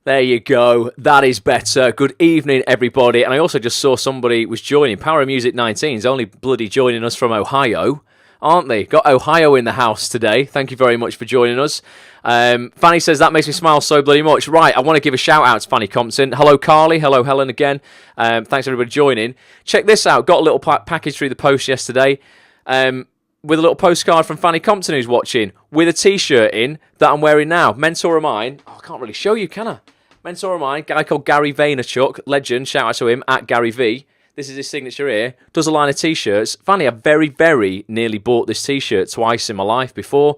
There you go. That is better. Good evening, everybody. And I also just saw somebody was joining. Power of Music 19 is only bloody joining us from Ohio, aren't they? Got Ohio in the house today. Thank you very much for joining us. Fanny says, that makes me smile so bloody much. Right, I want to give a shout out to Fanny Compton. Hello, Carly. Hello, Helen again. Thanks, everybody, joining. Check this out. Got a little package through the post yesterday. With a little postcard from Fanny Compton who's watching, with a T-shirt in that I'm wearing now. Mentor of mine. Oh, I can't really show you, can I? Mentor of mine, guy called Gary Vaynerchuk, legend, shout out to him, at Gary V. This is his signature here. Does a line of T-shirts. Fanny, I very, very nearly bought this T-shirt twice in my life before,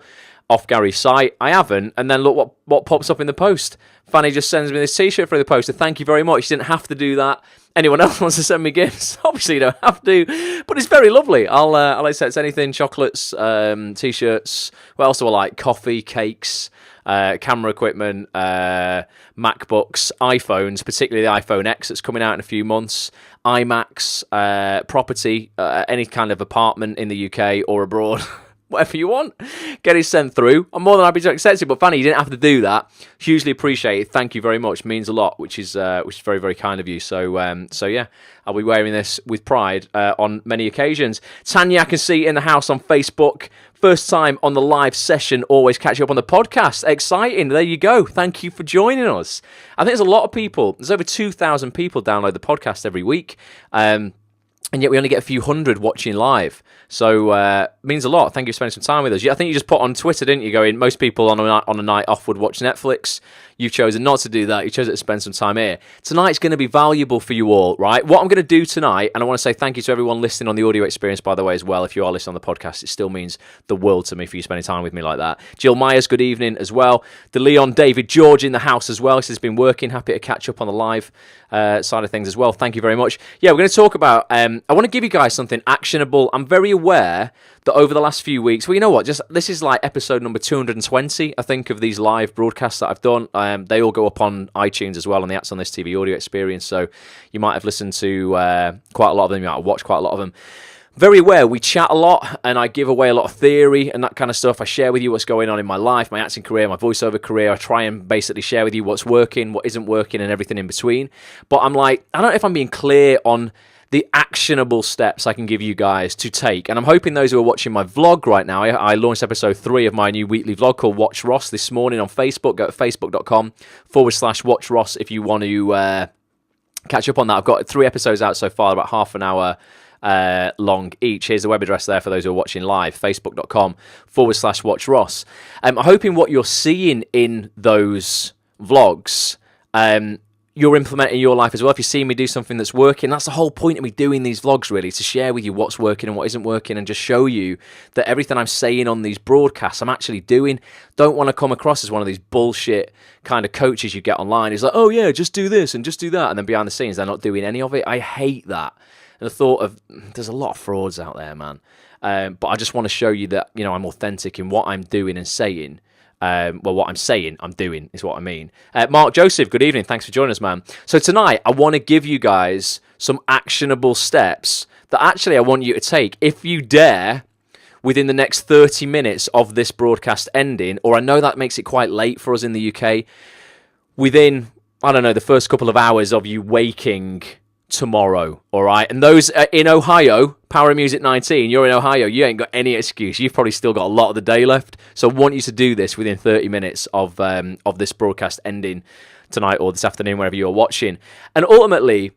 off Gary's site. I haven't, and then look what pops up in the post. Fanny just sends me this T-shirt through the post, so thank you very much. You didn't have to do that. Anyone else wants to send me gifts? Obviously you don't have to, but it's very lovely. I'll accept anything, chocolates, T-shirts. What else do I like? Coffee, cakes, camera equipment, MacBooks, iPhones, particularly the iPhone X that's coming out in a few months, iMacs, property, any kind of apartment in the UK or abroad. Whatever you want, get it sent through. I'm more than happy to accept it. But Fanny, you didn't have to do that. Hugely appreciate it. Thank you very much. Means a lot, which is very, very kind of you. So yeah, I'll be wearing this with pride on many occasions. Tanya, I can see in the house on Facebook. First time on the live session. Always catch you up on the podcast. Exciting. There you go. Thank you for joining us. I think there's a lot of people. There's over 2,000 people download the podcast every week. And yet we only get a few hundred watching live. So it means a lot. Thank you for spending some time with us. I think you just put on Twitter, didn't you, going, most people on a night off would watch Netflix. You've chosen not to do that. You chose to spend some time here. Tonight's going to be valuable for you all, right? What I'm going to do tonight, and I want to say thank you to everyone listening on the audio experience, by the way, as well. If you are listening on the podcast, it still means the world to me for you spending time with me like that. Jill Myers, good evening as well. DeLeon, David George in the house as well. This has been working. Happy to catch up on the live side of things as well. Thank you very much. Yeah, we're going to talk about, I want to give you guys something actionable. I'm very aware that over the last few weeks, well, you know what, this is like episode number 220, I think, of these live broadcasts that I've done. They all go up on iTunes as well, on the Acts on This TV audio experience, so you might have listened to quite a lot of them, you might have watched quite a lot of them. Very aware, we chat a lot, and I give away a lot of theory and that kind of stuff. I share with you what's going on in my life, my acting career, my voiceover career. I try and basically share with you what's working, what isn't working, and everything in between. But I'm like, I don't know if I'm being clear on the actionable steps I can give you guys to take. And I'm hoping those who are watching my vlog right now, I launched episode 3 of my new weekly vlog called Watch Ross this morning on Facebook. Go to facebook.com/Watch Ross if you want to catch up on that. I've got 3 episodes out so far, about half an hour long each. Here's the web address there for those who are watching live, facebook.com/Watch Ross. I'm hoping what you're seeing in those vlogs, you're implementing in your life as well. If you see me do something that's working, that's the whole point of me doing these vlogs, really, to share with you what's working and what isn't working, and just show you that everything I'm saying on these broadcasts I'm actually doing. Don't want to come across as one of these bullshit kind of coaches you get online. It's like, oh yeah, just do this and just do that, and then behind the scenes they're not doing any of it. I hate that. And the thought of, there's a lot of frauds out there, man. But I just want to show you that, you know, I'm authentic in what I'm doing and saying. What I'm saying, I'm doing, is what I mean. Mark Joseph, good evening. Thanks for joining us, man. So tonight, I want to give you guys some actionable steps that actually I want you to take, if you dare, within the next 30 minutes of this broadcast ending, or I know that makes it quite late for us in the UK, within, I don't know, the first couple of hours of you waking tomorrow, all right? And those in Ohio, Power of Music 19, you're in Ohio, you ain't got any excuse. You've probably still got a lot of the day left. So I want you to do this within 30 minutes of this broadcast ending tonight or this afternoon, wherever you're watching. And ultimately,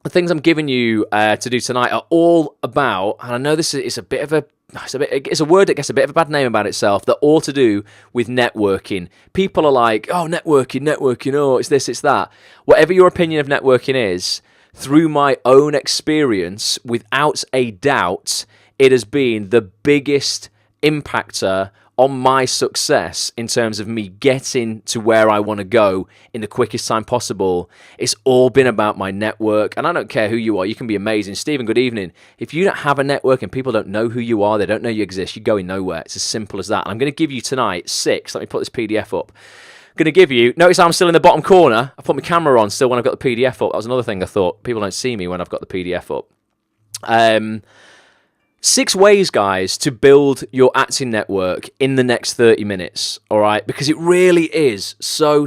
the things I'm giving you to do tonight are all about, and I know this is a bit of a, it's a word that gets a bit of a bad name about itself, that all to do with networking. People are like, oh, networking, oh, it's this, it's that. Whatever your opinion of networking is, through my own experience, without a doubt, it has been the biggest impactor on my success in terms of me getting to where I want to go in the quickest time possible. It's all been about my network, and I don't care who you are. You can be amazing. Stephen, good evening. If you don't have a network and people don't know who you are, they don't know you exist, you're going nowhere. It's as simple as that. And I'm going to give you tonight 6. Let me put this PDF up. Going to give you, notice I'm still in the bottom corner. I put my camera on still when I've got the PDF up. That was another thing I thought. People don't see me when I've got the PDF up. 6 ways, guys, to build your acting network in the next 30 minutes, all right? Because it really is so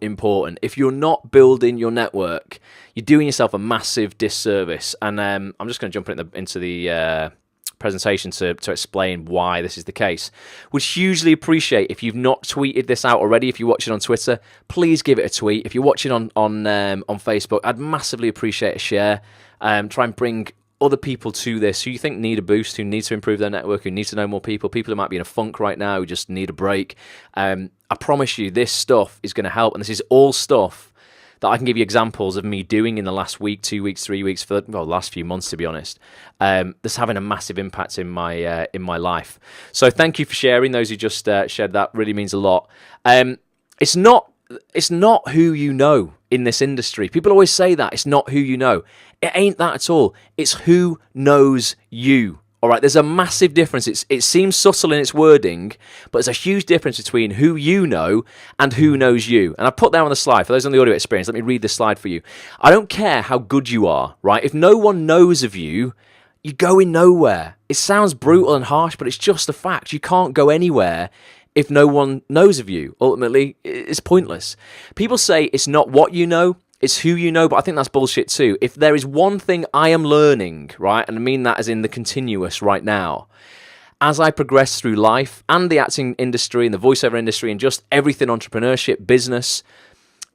important. If you're not building your network, you're doing yourself a massive disservice. And I'm just going to jump into the presentation to explain why this is the case. Would hugely appreciate if you've not tweeted this out already. If you're watching on Twitter, please give it a tweet. If you're watching on Facebook, I'd massively appreciate a share. Try and bring other people to this who you think need a boost, who need to improve their network, who need to know more people who might be in a funk right now, who just need a break. I promise you this stuff is going to help, and this is all stuff that I can give you examples of me doing in the last week, 2 weeks, 3 weeks, for the last few months, to be honest. That's having a massive impact in my life. So thank you for sharing. Those who just shared that really means a lot. It's not who you know in this industry. People always say that it's not who you know. It ain't that at all. It's who knows you. All right, there's a massive difference. It seems subtle in its wording, but there's a huge difference between who you know and who knows you. And I put that on the slide. For those on the audio experience, let me read this slide for you. I don't care how good you are, right? If no one knows of you, you're going nowhere. It sounds brutal and harsh, but it's just a fact. You can't go anywhere if no one knows of you. Ultimately, it's pointless. People say it's not what you know, it's who you know, but I think that's bullshit too. If there is one thing I am learning, right, and I mean that as in the continuous right now, as I progress through life and the acting industry and the voiceover industry and just everything entrepreneurship, business,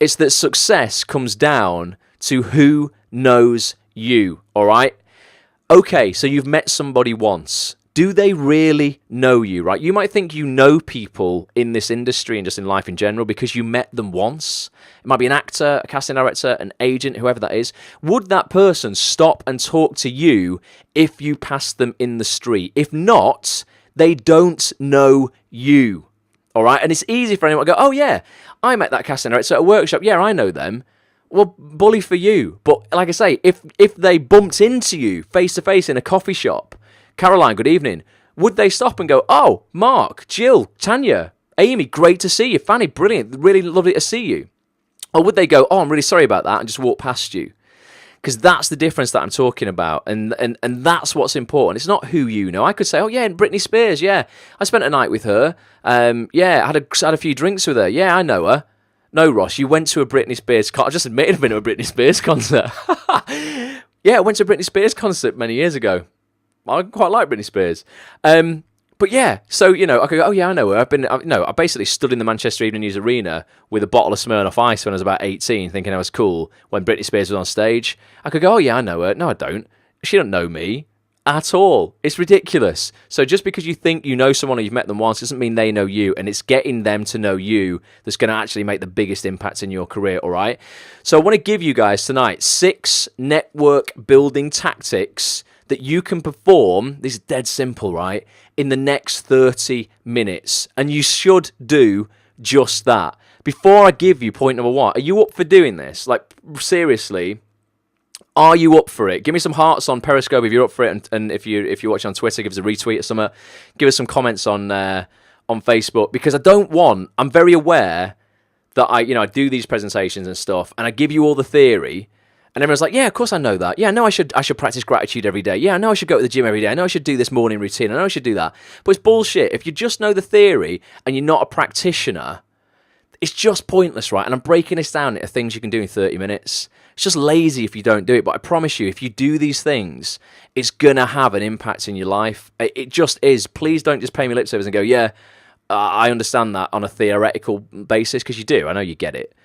it's that success comes down to who knows you, all right? Okay, so you've met somebody once. Do they really know you, right? You might think you know people in this industry and just in life in general because you met them once. It might be an actor, a casting director, an agent, whoever that is. Would that person stop and talk to you if you passed them in the street? If not, they don't know you, all right? And it's easy for anyone to go, oh yeah, I met that casting director at a workshop. Yeah, I know them. Well, bully for you. But like I say, if they bumped into you face-to-face in a coffee shop, Caroline, good evening. Would they stop and go, oh, Mark, Jill, Tanya, Amy, great to see you. Fanny, brilliant, really lovely to see you. Or would they go, oh, I'm really sorry about that, and just walk past you? Because that's the difference that I'm talking about, and that's what's important. It's not who you know. I could say, oh, yeah, Britney Spears, yeah. I spent a night with her. Yeah, I had a few drinks with her. Yeah, I know her. No, Ross, you went to a Britney Spears concert. I just admitted I've been to a Britney Spears concert. Yeah, I went to a Britney Spears concert many years ago. I quite like Britney Spears. But yeah, so, I could go, oh yeah, I know her. I basically stood in the Manchester Evening News Arena with a bottle of Smirnoff Ice when I was about 18, thinking I was cool when Britney Spears was on stage. I could go, oh yeah, I know her. No, I don't. She don't know me at all. It's ridiculous. So just because you think you know someone or you've met them once doesn't mean they know you, and it's getting them to know you that's going to actually make the biggest impact in your career, all right? So I want to give you guys tonight 6 network building tactics that you can perform. This is dead simple, right? In the next 30 minutes. And you should do just that. Before I give you point number 1, are you up for doing this? Like, seriously, are you up for it? Give me some hearts on Periscope if you're up for it. And if you're watching on Twitter, give us a retweet or something. Give us some comments on Facebook. Because I'm very aware that I do these presentations and stuff, and I give you all the theory. And everyone's like, yeah, of course I know that. Yeah, I know I should practice gratitude every day. Yeah, I know I should go to the gym every day. I know I should do this morning routine. I know I should do that. But it's bullshit. If you just know the theory and you're not a practitioner, it's just pointless, right? And I'm breaking this down into things you can do in 30 minutes. It's just lazy if you don't do it. But I promise you, if you do these things, it's going to have an impact in your life. It just is. Please don't just pay me lip service and go, yeah, I understand that on a theoretical basis, because you do. I know you get it.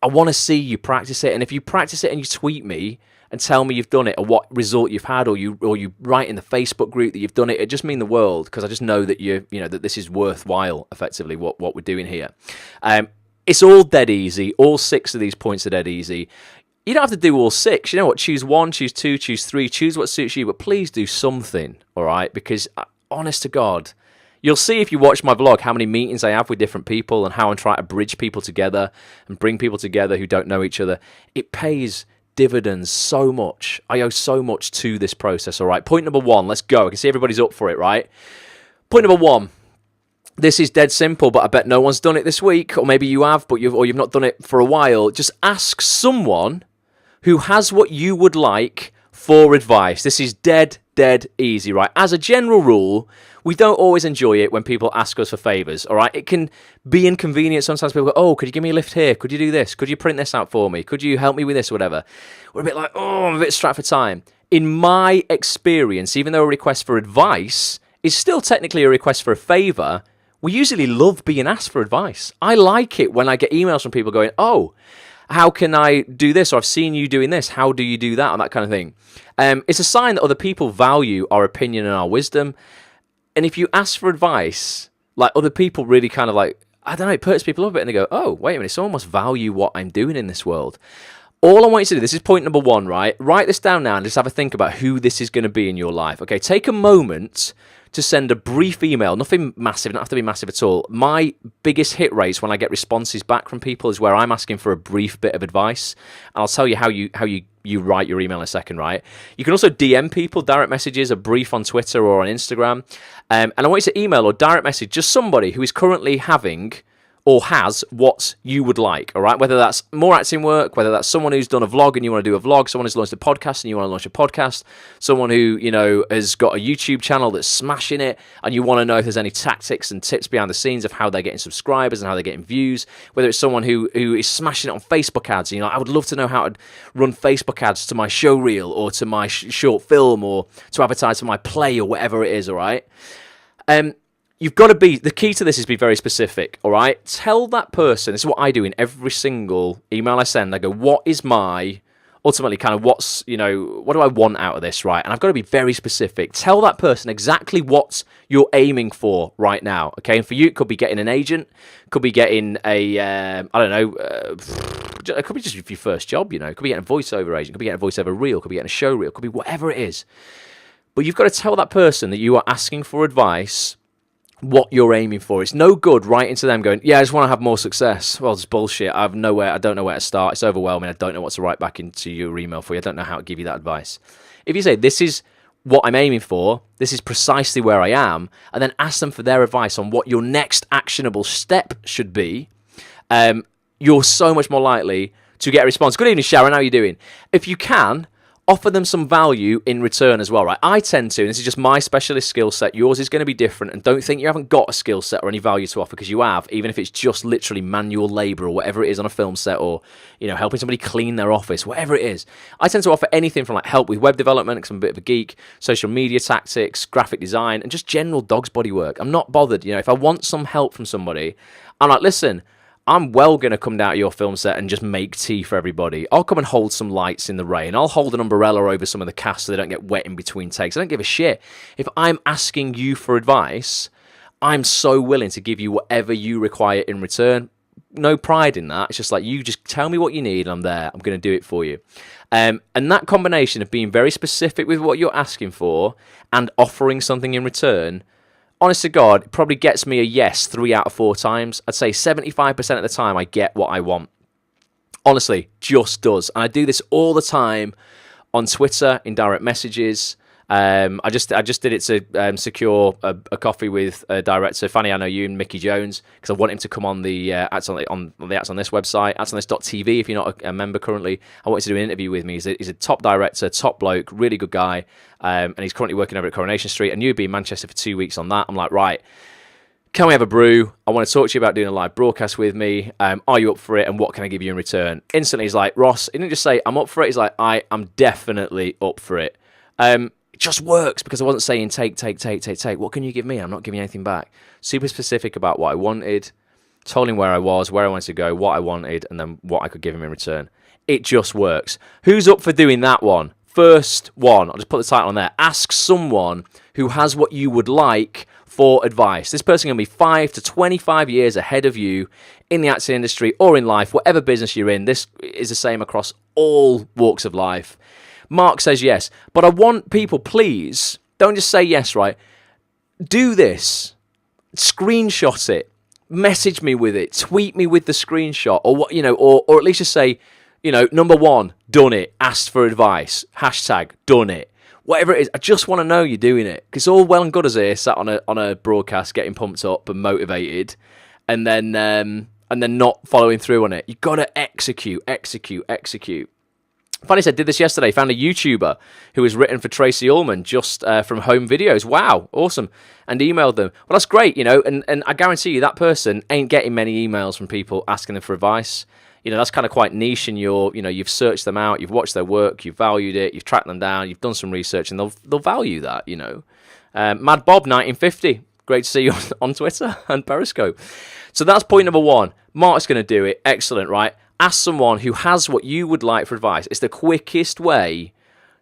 I want to see you practice it, and if you practice it and you tweet me and tell me you've done it or what result you've had, or you write in the Facebook group that you've done it, it just means the world, because I just know that that this is worthwhile. Effectively, what we're doing here, it's all dead easy. All 6 of these points are dead easy. You don't have to do all 6. You know what? Choose 1, choose 2, choose 3, choose what suits you, but please do something. All right, because honest to God, you'll see if you watch my vlog how many meetings I have with different people and how I'm trying to bridge people together and bring people together who don't know each other. It pays dividends so much. I owe so much to this process, all right? Point number 1, let's go. I can see everybody's up for it, right? Point number 1, this is dead simple, but I bet no one's done it this week, or maybe you have, but you've not done it for a while. Just ask someone who has what you would like for advice. This is dead easy, right? As a general rule, we don't always enjoy it when people ask us for favours, all right? It can be inconvenient. Sometimes people go, oh, could you give me a lift here? Could you do this? Could you print this out for me? Could you help me with this or whatever? We're a bit like, oh, I'm a bit strapped for time. In my experience, even though a request for advice is still technically a request for a favour, we usually love being asked for advice. I like it when I get emails from people going, oh, how can I do this? Or I've seen you doing this. How do you do that? And that kind of thing. It's a sign that other people value our opinion and our wisdom. And if you ask for advice, like other people really kind of like, I don't know, it perks people up a bit and they go, oh, wait a minute, someone must value what I'm doing in this world. All I want you to do, this is point number one, right? Write this down now and just have a think about who this is going to be in your life. Okay, take a moment to send a brief email, nothing massive, not have to be massive at all. My biggest hit rates when I get responses back from people is where I'm asking for a brief bit of advice. And I'll tell you how you write your email in a second, right? You can also DM people, direct messages, a brief on Twitter or on Instagram. And I want you to email or direct message just somebody who is currently having or has what you would like, all right? Whether that's more acting work, whether that's someone who's done a vlog and you want to do a vlog, someone who's launched a podcast and you want to launch a podcast, someone who, you know, has got a YouTube channel that's smashing it and you want to know if there's any tactics and tips behind the scenes of how they're getting subscribers and how they're getting views, whether it's someone who is smashing it on Facebook ads. You know, I would love to know how to run Facebook ads to my show reel or to my short film or to advertise for my play or whatever it is, all right? You've got to be, the key to this is be very specific, all right? Tell that person, this is what I do in every single email I send. I go, what is my, ultimately kind of what's, you know, what do I want out of this, right? And I've got to be very specific. Tell that person exactly what you're aiming for right now, okay? And for you, it could be getting an agent, could be getting a, I don't know, it could be just your first job, you know? It could be getting a voiceover agent, could be getting a voiceover reel, could be getting a show reel, could be whatever it is. But you've got to tell that person that you are asking for advice what you're aiming for. It's no good writing to them going, yeah, I just want to have more success. Well, it's bullshit. I don't know where to start. It's overwhelming. I don't know what to write back into your email for you. I don't know how to give you that advice. If you say, this is what I'm aiming for, this is precisely where I am, and then ask them for their advice on what your next actionable step should be, you're so much more likely to get a response. Good evening, Sharon. How are you doing? If you can, offer them some value in return as well, right? I tend to, and this is just my specialist skill set, yours is going to be different, and don't think you haven't got a skill set or any value to offer, because you have, even if it's just literally manual labour or whatever it is on a film set, or, you know, helping somebody clean their office, whatever it is. I tend to offer anything from like help with web development, because I'm a bit of a geek, social media tactics, graphic design, and just general dog's body work. I'm not bothered, you know, if I want some help from somebody, I'm like, listen, I'm well going to come down to your film set and just make tea for everybody. I'll come and hold some lights in the rain. I'll hold an umbrella over some of the cast so they don't get wet in between takes. I don't give a shit. If I'm asking you for advice, I'm so willing to give you whatever you require in return. No pride in that. It's just like, you just tell me what you need and I'm there. I'm going to do it for you. And that combination of being very specific with what you're asking for and offering something in return, honest to God, it probably gets me a yes 3 out of 4 times. I'd say 75% of the time I get what I want. Honestly, just does. And I do this all the time on Twitter, in direct messages. I just did it to secure a coffee with director Fanny I Know You and Mickey Jones, because I want him to come on the Acts on the Acts on This website, actsonthis.tv. If you're not a member currently, I want you to do an interview with me. He's a top director, top bloke, really good guy, and he's currently working over at Coronation Street. And you'd be in Manchester for 2 weeks on that. I'm like, right, can we have a brew? I want to talk to you about doing a live broadcast with me. Are you up for it? And what can I give you in return? Instantly, he's like, Ross, he didn't just say, I'm up for it. He's like, I'm definitely up for it. It just works, because I wasn't saying take. What can you give me? I'm not giving you anything back. Super specific about what I wanted, told him where I was, where I wanted to go, what I wanted, and then what I could give him in return. It just works. Who's up for doing that one? First one, I'll just put the title on there. Ask someone who has what you would like for advice. This person can be 5 to 25 years ahead of you in the acting industry or in life, whatever business you're in. This is the same across all walks of life. Mark says yes, but I want people, please, don't just say yes, right? Do this. Screenshot it. Message me with it. Tweet me with the screenshot, or what, you know, or at least just say, you know, number 1, done it. Asked for advice. Hashtag done it. Whatever it is, I just want to know you're doing it. Because all well and good as here, sat on a broadcast, getting pumped up and motivated, and then not following through on it. You've got to execute. Funny said, did this yesterday. Found a YouTuber who was written for Tracy Ullman just from home videos. Wow, awesome. And emailed them. Well, that's great, and I guarantee you that person ain't getting many emails from people asking them for advice. That's kind of quite niche, and you've searched them out, you've watched their work, you've valued it, you've tracked them down, you've done some research, and they'll value that, Mad Bob 1950, great to see you on Twitter and Periscope. So that's point number one. Mark's going to do it. Excellent, right? Ask someone who has what you would like for advice. It's the quickest way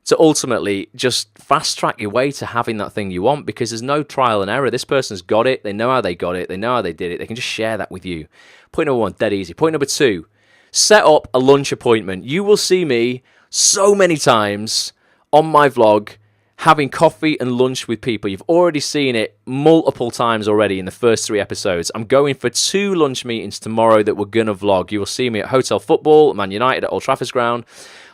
to ultimately just fast track your way to having that thing you want, because there's no trial and error. This person's got it. They know how they got it. They know how they did it. They can just share that with you. Point number one, dead easy. Point number two, set up a lunch appointment. You will see me so many times on my vlog having coffee and lunch with people. You've already seen it multiple times already in the first 3 episodes. I'm going for 2 lunch meetings tomorrow that we're going to vlog. You will see me at Hotel Football, Man United at Old Trafford Ground,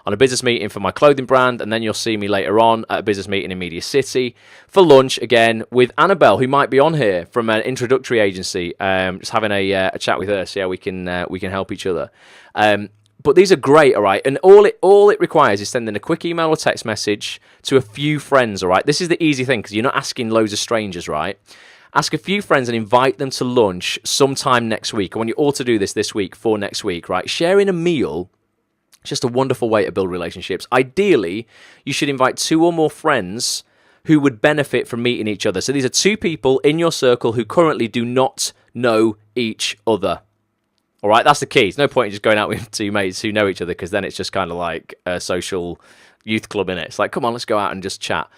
on a business meeting for my clothing brand, and then you'll see me later on at a business meeting in Media City for lunch again with Annabelle, who might be on here from an introductory agency. Just having a chat with her, see how we can help each other. But these are great, all right? And all it requires is sending a quick email or text message to a few friends, all right? This is the easy thing, because you're not asking loads of strangers, right? Ask a few friends and invite them to lunch sometime next week. I want you all to do this week for next week, right? Sharing a meal is just a wonderful way to build relationships. Ideally, you should invite 2 or more friends who would benefit from meeting each other. So these are 2 people in your circle who currently do not know each other. All right, that's the key. There's no point in just going out with 2 mates who know each other, because then it's just kind of like a social youth club, innit? It's like, come on, let's go out and just chat.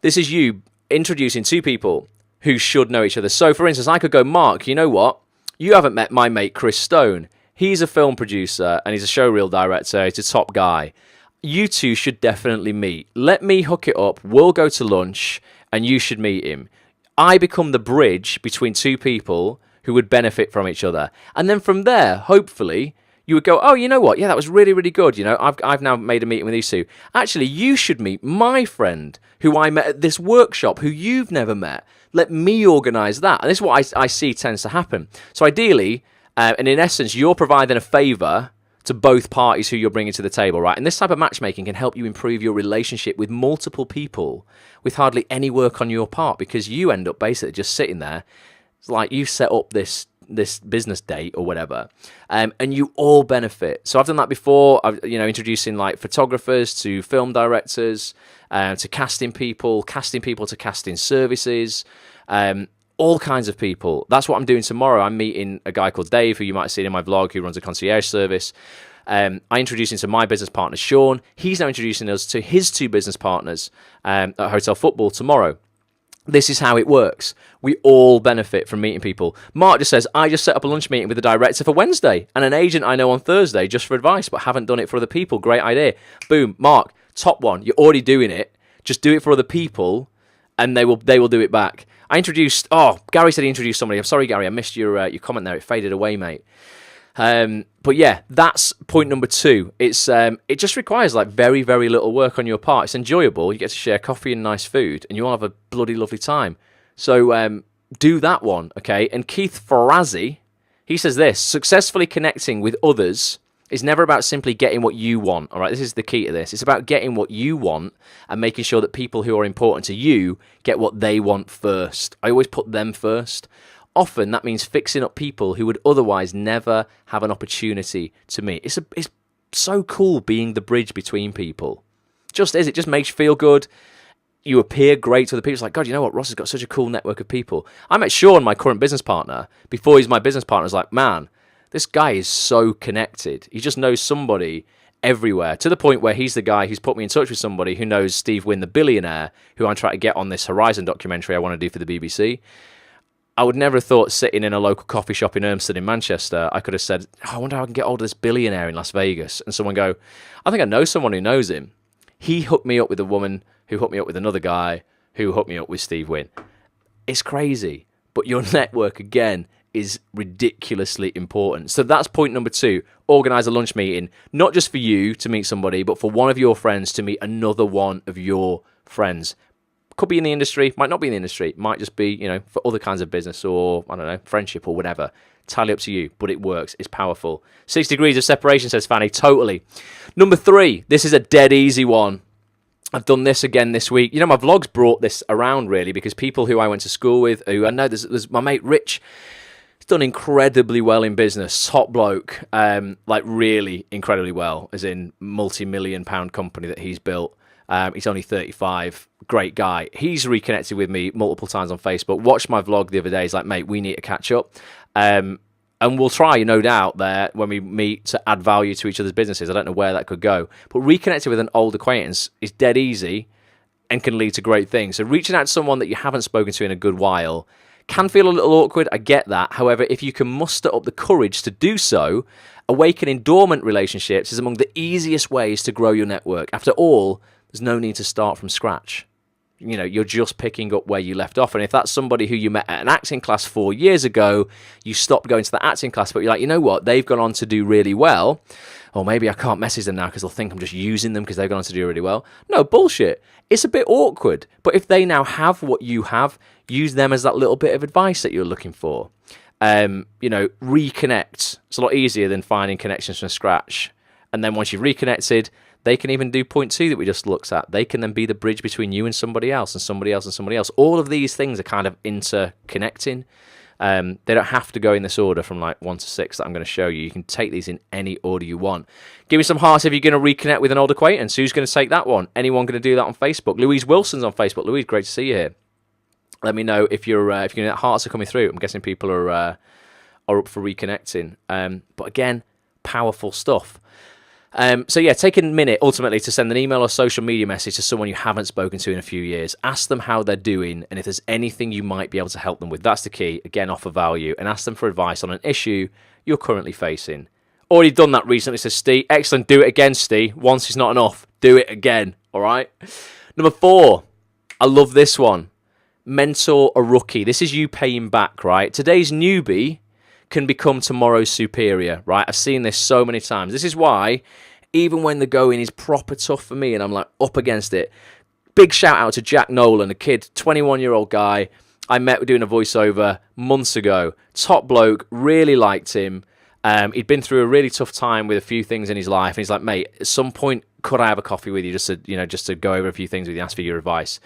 This is you introducing 2 people who should know each other. So, for instance, I could go, Mark, you know what? You haven't met my mate Chris Stone. He's a film producer and he's a showreel director. He's a top guy. You 2 should definitely meet. Let me hook it up. We'll go to lunch and you should meet him. I become the bridge between 2 people who would benefit from each other. And then from there, hopefully, you would go, oh, you know what? Yeah, that was really, really good. I've now made a meeting with these 2. Actually, you should meet my friend who I met at this workshop who you've never met. Let me organise that. And this is what I see tends to happen. So ideally, and in essence, you're providing a favour to both parties who you're bringing to the table, right? And this type of matchmaking can help you improve your relationship with multiple people with hardly any work on your part, because you end up basically just sitting there. It's like you set up this business date or whatever, and you all benefit. So I've done that before. Introducing like photographers to film directors, to casting people to casting services, all kinds of people. That's what I'm doing tomorrow. I'm meeting a guy called Dave, who you might have seen in my vlog, who runs a concierge service. I introduced him to my business partner, Sean. He's now introducing us to his 2 business partners at Hotel Football tomorrow. This is how it works. We all benefit from meeting people. Mark just says, I just set up a lunch meeting with the director for Wednesday and an agent I know on Thursday just for advice, but haven't done it for other people. Great idea. Boom. Mark, top one. You're already doing it. Just do it for other people and they will do it back. Gary said he introduced somebody. I'm sorry, Gary. I missed your comment there. It faded away, mate. But yeah, that's point number 2. It just requires like very, very little work on your part. It's enjoyable. You get to share coffee and nice food, and you all have a bloody lovely time. So do that one, okay? And Keith Ferrazzi, he says this: successfully connecting with others is never about simply getting what you want. All right, this is the key to this. It's about getting what you want and making sure that people who are important to you get what they want first. I always put them first. Often that means fixing up people who would otherwise never have an opportunity to meet. It's so cool being the bridge between people. Just is. It just makes you feel good. You appear great to other people. It's like, God, you know what? Ross has got such a cool network of people. I met Sean, my current business partner, before he's my business partner. I was like, man, this guy is so connected. He just knows somebody everywhere, to the point where he's the guy who's put me in touch with somebody who knows Steve Wynn, the billionaire, who I'm trying to get on this Horizon documentary I want to do for the BBC. I would never have thought sitting in a local coffee shop in Urmsted in Manchester, I could have said, I wonder how I can get hold of this billionaire in Las Vegas. And someone go, I think I know someone who knows him. He hooked me up with a woman who hooked me up with another guy who hooked me up with Steve Wynn. It's crazy. But your network, again, is ridiculously important. So that's point number 2. Organise a lunch meeting, not just for you to meet somebody, but for one of your friends to meet another one of your friends. Could be in the industry, might not be in the industry, might just be, for other kinds of business or, I don't know, friendship or whatever. Entirely up to you, but it works. It's powerful. 6 degrees of separation, says Fanny. Totally. Number 3, this is a dead easy one. I've done this again this week. You know, my vlog's brought this around, really, because people who I went to school with, who I know, there's my mate Rich, he's done incredibly well in business, top bloke, like really incredibly well, as in multi-million pound company that he's built. He's only 35, great guy. He's reconnected with me multiple times on Facebook, watched my vlog the other day. He's like, mate, we need to catch up. And we'll try, no doubt, there when we meet to add value to each other's businesses. I don't know where that could go. But reconnecting with an old acquaintance is dead easy and can lead to great things. So reaching out to someone that you haven't spoken to in a good while can feel a little awkward. I get that. However, if you can muster up the courage to do so, awakening dormant relationships is among the easiest ways to grow your network. After all, there's no need to start from scratch. You know, you're just picking up where you left off. And if that's somebody who you met at an acting class 4 years ago, you stopped going to the acting class, but you're like, you know what, they've gone on to do really well. Or maybe I can't message them now because they'll think I'm just using them because they've gone on to do really well. No, bullshit. It's a bit awkward. But if they now have what you have, use them as that little bit of advice that you're looking for. You know, reconnect. It's a lot easier than finding connections from scratch. And then once you've reconnected, they can even do point 2 that we just looked at. They can then be the bridge between you and somebody else and somebody else and somebody else. All of these things are kind of interconnecting. They don't have to go in this order from like 1 to 6 that I'm going to show you. You can take these in any order you want. Give me some hearts if you're going to reconnect with an old acquaintance. Who's going to take that one? Anyone going to do that on Facebook? Louise Wilson's on Facebook. Louise, great to see you here. Let me know if you're hearts are coming through. I'm guessing people are up for reconnecting. But again, powerful stuff. So yeah, take a minute ultimately to send an email or social media message to someone you haven't spoken to in a few years. Ask them how they're doing and if there's anything you might be able to help them with. That's the key. Again, offer value and ask them for advice on an issue you're currently facing. Already done that recently, says Steve. Excellent. Do it again, Steve. Once is not enough. Do it again. All right. Number 4. I love this one. Mentor a rookie. This is you paying back, right? Today's newbie can become tomorrow's superior, right? I've seen this so many times. This is why, even when the going is proper tough for me and I'm like up against it, big shout out to Jack Nolan, a kid, 21-year-old guy I met doing a voiceover months ago. Top bloke, really liked him. He'd been through a really tough time with a few things in his life, and he's like, mate, at some point, could I have a coffee with you just to go over a few things with you, ask for your advice?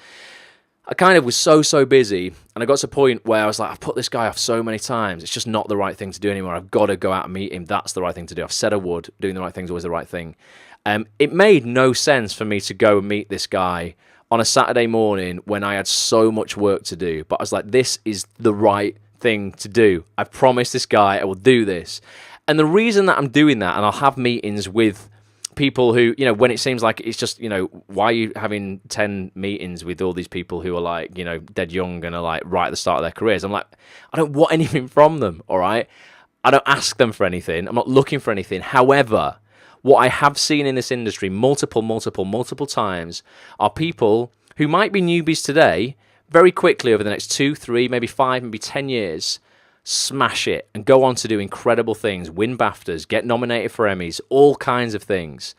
I kind of was so busy, and I got to a point where I was like, I've put this guy off so many times. It's just not the right thing to do anymore. I've got to go out and meet him. That's the right thing to do. I've said I would. Doing the right thing is always the right thing. It made no sense for me to go and meet this guy on a Saturday morning when I had so much work to do. But I was like, this is the right thing to do. I promised this guy I will do this. And the reason that I'm doing that, and I'll have meetings with people who, when it seems like it's just, why are you having 10 meetings with all these people who are like, dead young and are like right at the start of their careers? I'm like, I don't want anything from them, all right? I don't ask them for anything. I'm not looking for anything. However, what I have seen in this industry multiple times are people who might be newbies today, very quickly over the next 2, 3, maybe 5, maybe 10 years, smash it and go on to do incredible things, win BAFTAs, get nominated for Emmys, all kinds of things.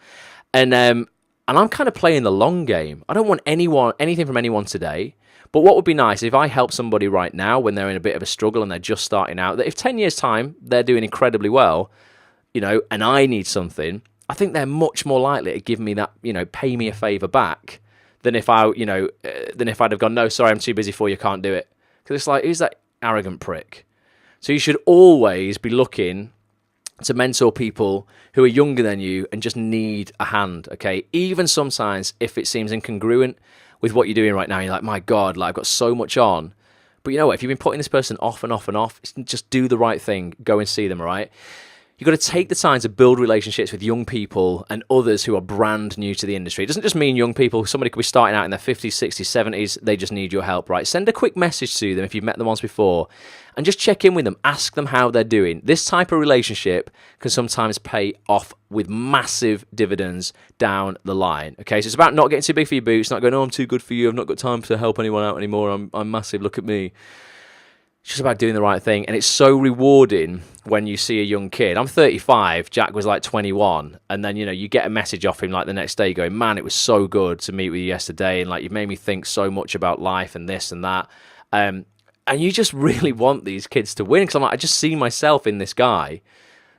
And I'm kind of playing the long game. I don't want anything from anyone today. But what would be nice if I help somebody right now when they're in a bit of a struggle and they're just starting out, that if 10 years time they're doing incredibly well, and I need something, I think they're much more likely to give me that, pay me a favor back than if I'd have gone, no, sorry, I'm too busy for you, can't do it. Because it's like, who's that arrogant prick? So you should always be looking to mentor people who are younger than you and just need a hand, okay? Even sometimes if it seems incongruent with what you're doing right now, you're like, my God, I've got so much on. But you know what? If you've been putting this person off and off, just do the right thing. Go and see them, all right? You've got to take the time to build relationships with young people and others who are brand new to the industry. It doesn't just mean young people. Somebody could be starting out in their 50s, 60s, 70s. They just need your help, right? Send a quick message to them if you've met them once before and just check in with them. Ask them how they're doing. This type of relationship can sometimes pay off with massive dividends down the line, okay? So it's about not getting too big for your boots, not going, oh, I'm too good for you. I've not got time to help anyone out anymore. I'm massive. Look at me. It's just about doing the right thing, and it's so rewarding when you see a young kid. I'm 35, Jack was like 21, and then, you get a message off him like the next day going, man, it was so good to meet with you yesterday, and like you've made me think so much about life and this and that. And you just really want these kids to win, because I'm like, I just see myself in this guy,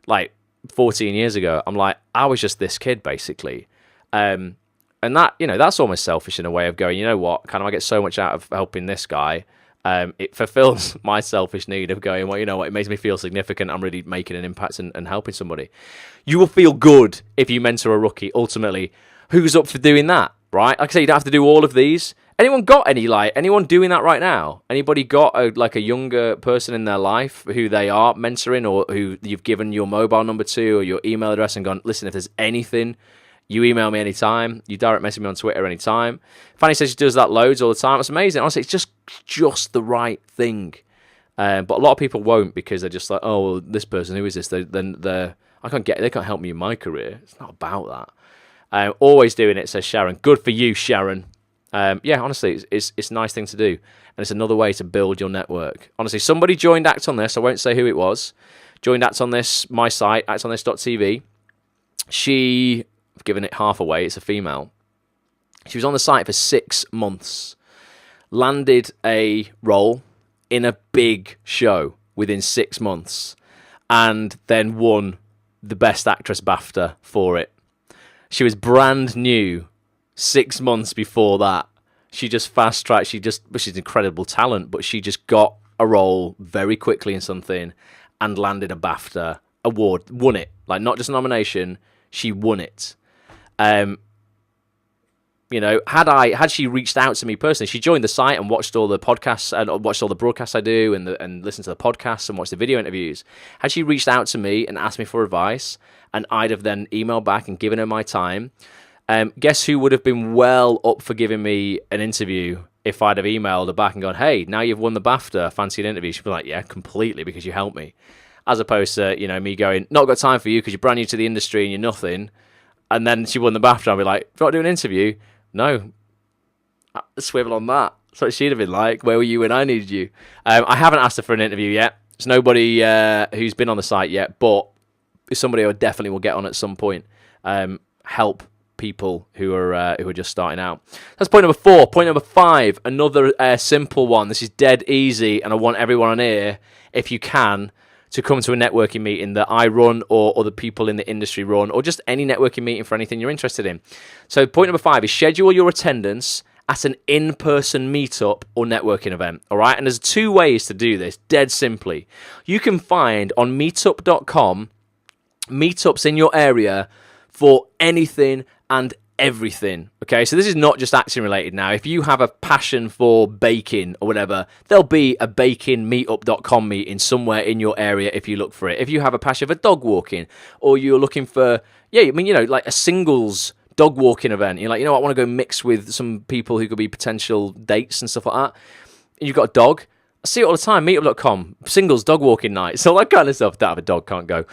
like 14 years ago, I'm like, I was just this kid, basically. And that, that's almost selfish in a way of going, you know what, kind of I get so much out of helping this guy. It fulfills my selfish need of going, well, you know what, it makes me feel significant. I'm really making an impact and helping somebody. You will feel good if you mentor a rookie, ultimately. Who's up for doing that, right? Like I say, you don't have to do all of these. Anyone doing that right now? Anybody got a younger person in their life who they are mentoring, or who you've given your mobile number to or your email address and gone, listen, if there's anything, you email me anytime, you direct message me on Twitter anytime. Fanny says she does that loads all the time. It's amazing. Honestly, it's just the right thing. But a lot of people won't, because they're just like, oh, well, this person, who is this? They can't help me in my career. It's not about that. Always doing it, says Sharon. Good for you, Sharon. Honestly, it's a nice thing to do, and it's another way to build your network. Honestly, somebody joined Act on This. I won't say who it was. Joined Act on This, my site, actonthis.tv. I've given it half away. It's a female. She was on the site for 6 months, landed a role in a big show within 6 months, and then won the Best Actress BAFTA for it. She was brand new 6 months before that. She just fast-tracked. She's incredible talent, but she just got a role very quickly in something and landed a BAFTA award, won it. Like, not just a nomination, she won it. Had she reached out to me personally, she joined the site and watched all the podcasts and watched all the broadcasts I do and listened to the podcasts and watched the video interviews. Had she reached out to me and asked me for advice, and I'd have then emailed back and given her my time, guess who would have been well up for giving me an interview if I'd have emailed her back and gone, hey, now you've won the BAFTA, fancy an interview? She'd be like, yeah, completely, because you helped me. As opposed to, me going, not got time for you because you're brand new to the industry and you're nothing. And then she won the BAFTA. I'd be like, do you want to do an interview? No. Swivel on that. That's what she'd have been like. Where were you when I needed you? I haven't asked her for an interview yet. There's nobody who's been on the site yet, but it's somebody I definitely will get on at some point. Help people who are just starting out. That's point number 4. Point number 5, another simple one. This is dead easy, and I want everyone on here, if you can, to come to a networking meeting that I run or other people in the industry run, or just any networking meeting for anything you're interested in. So point number 5 is schedule your attendance at an in-person meetup or networking event, all right? And there's 2 ways to do this, dead simply. You can find on meetup.com meetups in your area for anything and everything, okay? So this is not just acting related now. If you have a passion for baking or whatever, there'll be a baking meetup.com meeting somewhere in your area if you look for it. If you have a passion for dog walking, or you're looking for, like a singles dog walking event, you're like, I want to go mix with some people who could be potential dates and stuff like that, and you've got a dog, I see it all the time, meetup.com, singles dog walking nights, all that kind of stuff. Don't have a dog, can't go.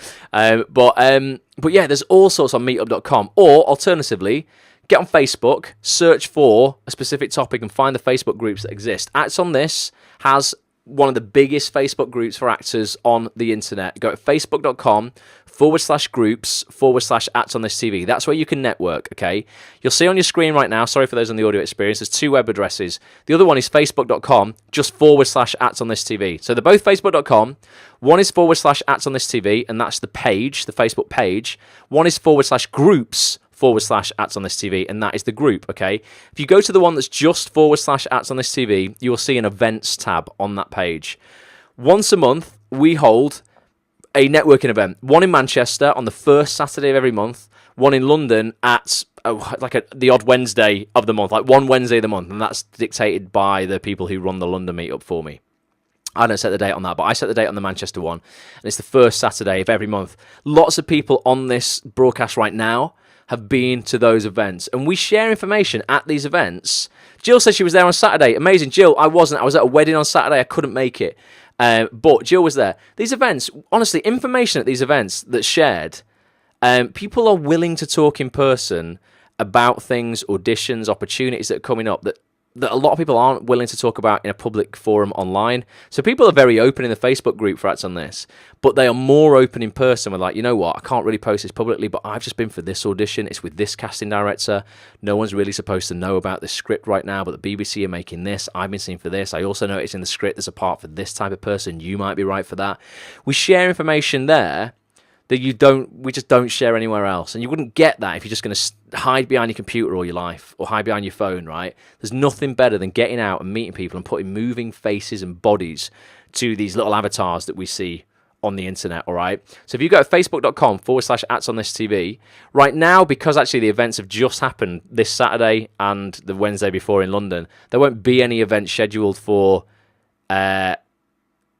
But yeah, there's all sorts on meetup.com. Or alternatively, get on Facebook, search for a specific topic and find the Facebook groups that exist. Acts on This has one of the biggest Facebook groups for actors on the internet. Go to facebook.com/groups/Acts on This TV. That's where you can network, okay? You'll see on your screen right now, sorry for those on the audio experience, there's 2 web addresses. The other one is facebook.com/Acts on This TV. So they're both facebook.com. One is /Acts on This TV, and that's the page, the Facebook page. One is /groups /Acts on This TV, and that is the group, okay? If you go to the one that's just /Acts on This TV, you will see an events tab on that page. Once a month, we hold a networking event. One in Manchester on the first Saturday of every month, one in London at the odd Wednesday of the month, like one Wednesday of the month, and that's dictated by the people who run the London meetup for me. I don't set the date on that, but I set the date on the Manchester one, and it's the first Saturday of every month. Lots of people on this broadcast right now have been to those events, and we share information at these events. Jill says she was there on Saturday. Amazing. Jill, I wasn't. I was at a wedding on Saturday. I couldn't make it. But Jill was there. These events, honestly, information at these events that's shared, people are willing to talk in person about things, auditions, opportunities that are coming up that a lot of people aren't willing to talk about in a public forum online. So people are very open in the Facebook group for Acts on This, but they are more open in person. We're like, you know what, I can't really post this publicly, but I've just been for this audition. It's with this casting director. No one's really supposed to know about this script right now, but the BBC are making this. I've been seen for this. I also know it's in the script. There's a part for this type of person. You might be right for that. We share information there that we just don't share anywhere else. And you wouldn't get that if you're just going to hide behind your computer all your life or hide behind your phone, right? There's nothing better than getting out and meeting people and putting moving faces and bodies to these little avatars that we see on the internet, all right? So if you go to facebook.com/@onthisTV, right now, because actually the events have just happened this Saturday and the Wednesday before in London, there won't be any events scheduled for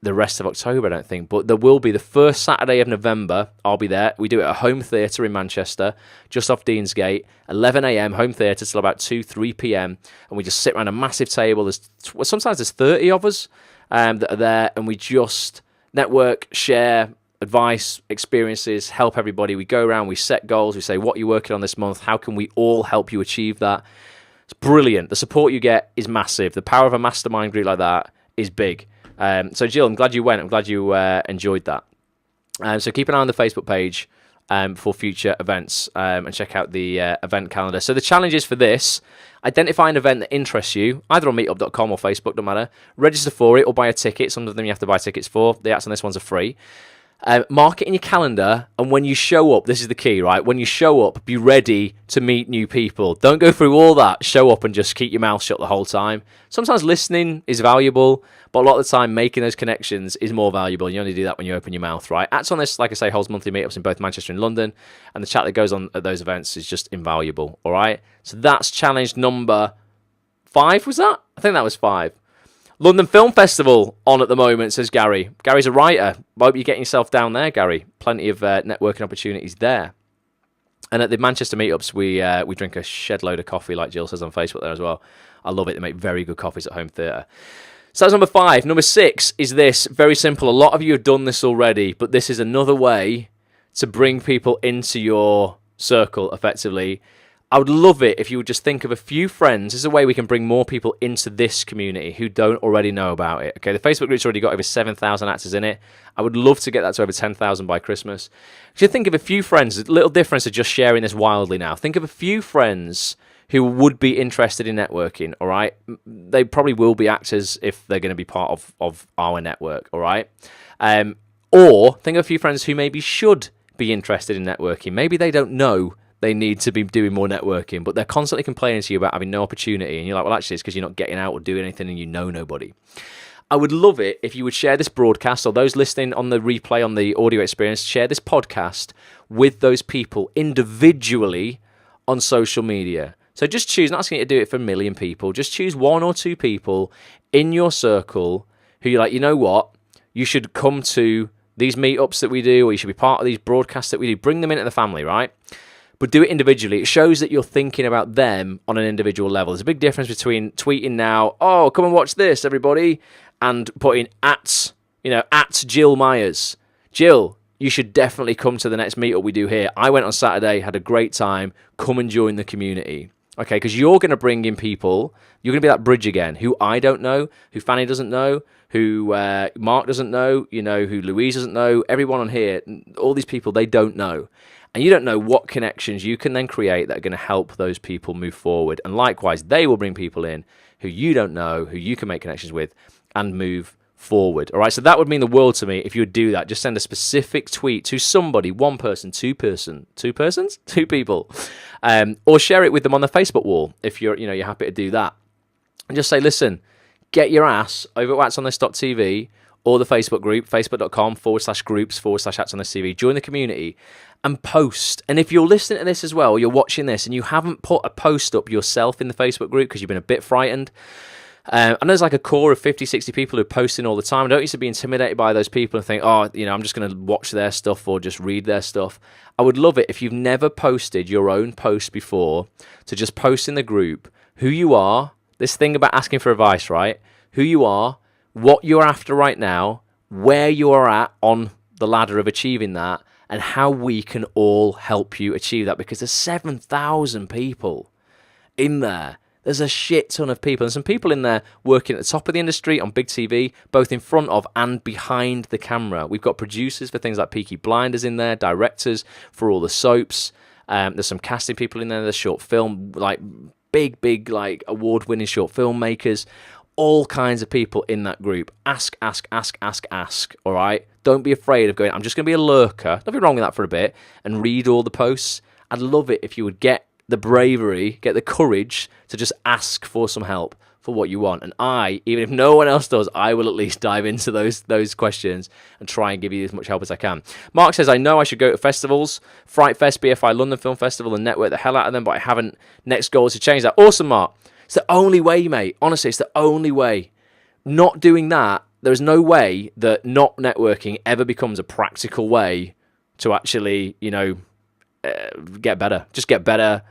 the rest of October, I don't think, but there will be the first Saturday of November. I'll be there. We do it at a home theatre in Manchester, just off Deansgate, 11 a.m. home theatre till about 3 p.m. And we just sit around a massive table. Sometimes there's 30 of us that are there, and we just network, share advice, experiences, help everybody. We go around, we set goals, we say, what are you working on this month? How can we all help you achieve that? It's brilliant. The support you get is massive. The power of a mastermind group like that is big. So Jill, I'm glad you went. I'm glad you enjoyed that. So keep an eye on the Facebook page for future events and check out the event calendar. So the challenges for this: identify an event that interests you, either on meetup.com or Facebook, don't matter. Register for it or buy a ticket. Some of them you have to buy tickets for. The acts on this ones are free. Mark it in your calendar, and when you show up, this is the key, right? When you show up, be ready to meet new people. Don't go through all that. Show up and just keep your mouth shut the whole time. Sometimes listening is valuable, but a lot of the time making those connections is more valuable. You only do that when you open your mouth, right? Acts on this, like I say, holds monthly meetups in both Manchester and London, and the chat that goes on at those events is just invaluable, all right? So that's challenge number 5, was that? I think that was 5. London Film Festival on at the moment, says Gary. Gary's a writer. I hope you're getting yourself down there, Gary. Plenty of networking opportunities there. And at the Manchester meetups, we drink a shed load of coffee, like Jill says on Facebook there as well. I love it. They make very good coffees at home theatre. So that's number 5. Number 6 is this. Very simple. A lot of you have done this already, but this is another way to bring people into your circle effectively. I would love it if you would just think of a few friends. This is a way we can bring more people into this community who don't already know about it. Okay, the Facebook group's already got over 7,000 actors in it. I would love to get that to over 10,000 by Christmas. Just think of a few friends. A little difference of just sharing this wildly now. Think of a few friends who would be interested in networking, all right? They probably will be actors if they're going to be part of our network, all right? Or think of a few friends who maybe should be interested in networking. Maybe they don't know they need to be doing more networking, but they're constantly complaining to you about having no opportunity, and you're like, well, actually, it's because you're not getting out or doing anything and you know nobody. I would love it if you would share this broadcast, or those listening on the replay on the audio experience, share this podcast with those people individually on social media. So just choose, not asking you to do it for a million people, just choose 1 or 2 people in your circle who you're like, you know what, you should come to these meetups that we do, or you should be part of these broadcasts that we do. Bring them into the family, right? But do it individually. It shows that you're thinking about them on an individual level. There's a big difference between tweeting now, oh, come and watch this, everybody, and putting at Jill Myers. Jill, you should definitely come to the next meetup we do here. I went on Saturday, had a great time. Come and join the community. Okay, because you're going to bring in people. You're going to be that bridge again, who I don't know, who Fanny doesn't know, who Mark doesn't know, who Louise doesn't know. Everyone on here, all these people, they don't know. And you don't know what connections you can then create that are going to help those people move forward. And likewise, they will bring people in who you don't know, who you can make connections with and move forward. All right, so that would mean the world to me if you would do that. Just send a specific tweet to somebody, 1 person, 2 persons, 2 people, or share it with them on the Facebook wall if you're happy to do that. And just say, listen, get your ass over at whatsonthis.tv or the Facebook group, facebook.com/groups/actsonthistv. Join the community and post. And if you're listening to this as well, or you're watching this and you haven't put a post up yourself in the Facebook group because you've been a bit frightened, and there's like a core of 50, 60 people who are posting all the time. I don't used to be intimidated by those people and think, I'm just going to watch their stuff or just read their stuff. I would love it if you've never posted your own post before, to just post in the group who you are, this thing about asking for advice, right? Who you are, what you're after right now, where you are at on the ladder of achieving that, and how we can all help you achieve that, because there's 7,000 people in there. There's a shit ton of people, and some people in there working at the top of the industry on big TV, both in front of and behind the camera. We've got producers for things like Peaky Blinders in there, directors for all the soaps. There's some casting people in there. There's short film, like big, like award-winning short filmmakers. all kinds of people in that group. Ask, all right? Don't be afraid of going, I'm just going to be a lurker. Nothing wrong with that for a bit, and read all the posts. I'd love it if you would get the bravery, get the courage to just ask for some help for what you want. And I, even if no one else does, I will at least dive into those questions and try and give you as much help as I can. Mark says, I know I should go to festivals, Fright Fest, BFI London Film Festival, and network the hell out of them, but I haven't. Next goal is to change that. Awesome, Mark. It's the only way, mate. Honestly, it's the only way. Not doing that, there's no way that not networking ever becomes a practical way to actually, get better. Just get better,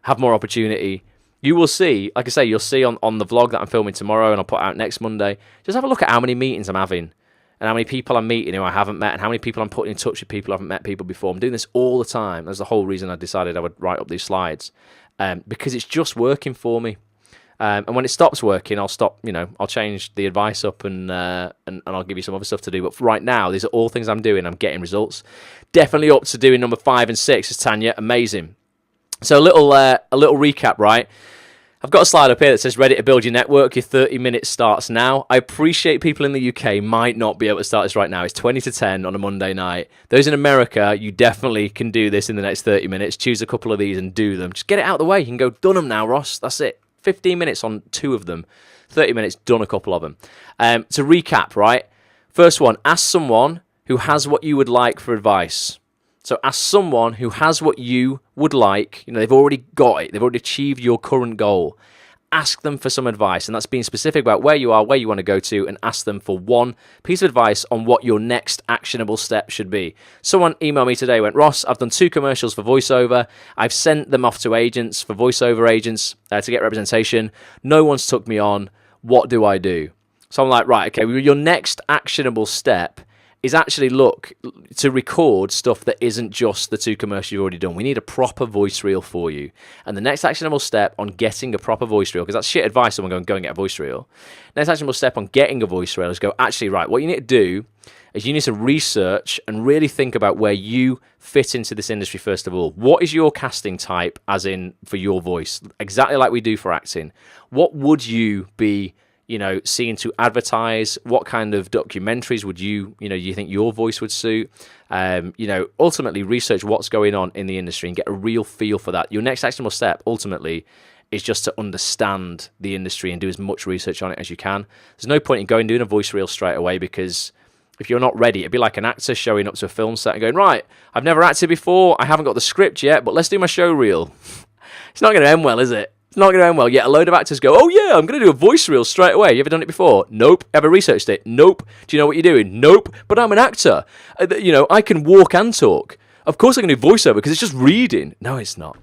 have more opportunity. You will see, like I say, you'll see on the vlog that I'm filming tomorrow and I'll put out next Monday, just have a look at how many meetings I'm having and how many people I'm meeting who I haven't met and how many people I'm putting in touch with people who haven't met people before. I'm doing this all the time. That's the whole reason I decided I would write up these slides, because it's just working for me. And when it stops working, I'll stop, I'll change the advice up and I'll give you some other stuff to do. But for right now, these are all things I'm doing. I'm getting results. Definitely up to doing number 5 and 6, is Tanya. Amazing. So a little recap, right? I've got a slide up here that says ready to build your network. Your 30 minutes starts now. I appreciate people in the UK might not be able to start this right now. It's 20 to 10 on a Monday night. Those in America, you definitely can do this in the next 30 minutes. Choose a couple of these and do them. Just get it out of the way. You can go, done them now, Ross. That's it. 15 minutes on 2 of them. 30 minutes, done a couple of them. To recap, right? First one, ask someone who has what you would like for advice. So ask someone who has what you would like. They've already got it. They've already achieved your current goal. Ask them for some advice, and that's being specific about where you are, where you want to go to, and ask them for one piece of advice on what your next actionable step should be. Someone emailed me today, went, Ross, I've done 2 commercials for voiceover. I've sent them off to agents, for voiceover agents, to get representation. No one's took me on. What do I do? So I'm like, right, okay, your next actionable step is actually look to record stuff that isn't just the 2 commercials you've already done. We need a proper voice reel for you. And the next actionable step on getting a proper voice reel, because that's shit advice, someone going, go and get a voice reel. Next actionable step on getting a voice reel is go, actually, right, what you need to do is you need to research and really think about where you fit into this industry, first of all. What is your casting type, as in for your voice? Exactly like we do for acting. What would you be seeing to advertise? What kind of documentaries would you think your voice would suit? Ultimately research what's going on in the industry and get a real feel for that. Your next actionable step, ultimately, is just to understand the industry and do as much research on it as you can. There's no point in going and doing a voice reel straight away, because if you're not ready, it'd be like an actor showing up to a film set and going, right, I've never acted before, I haven't got the script yet, but let's do my show reel. It's not going to end well, is it? It's not going to end well. Yet a load of actors go, oh yeah, I'm going to do a voice reel straight away. You ever done it before? Nope. Ever researched it? Nope. Do you know what you're doing? Nope. But I'm an actor. I can walk and talk. Of course I can do voiceover because it's just reading. No, it's not.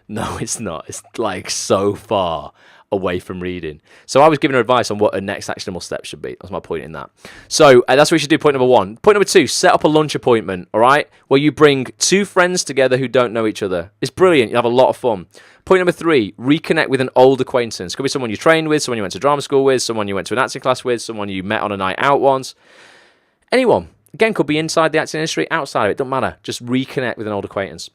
No, it's not. It's like so far away from reading. So I was giving her advice on what a next actionable step should be. That's my point in that. So that's what you should do. Point number 1. Point number 2, set up a lunch appointment, all right? Where you bring 2 friends together who don't know each other. It's brilliant. You have a lot of fun. Point number 3, reconnect with an old acquaintance. Could be someone you trained with, someone you went to drama school with, someone you went to an acting class with, someone you met on a night out once. Anyone. Again, could be inside the acting industry, outside of it. Doesn't matter. Just reconnect with an old acquaintance.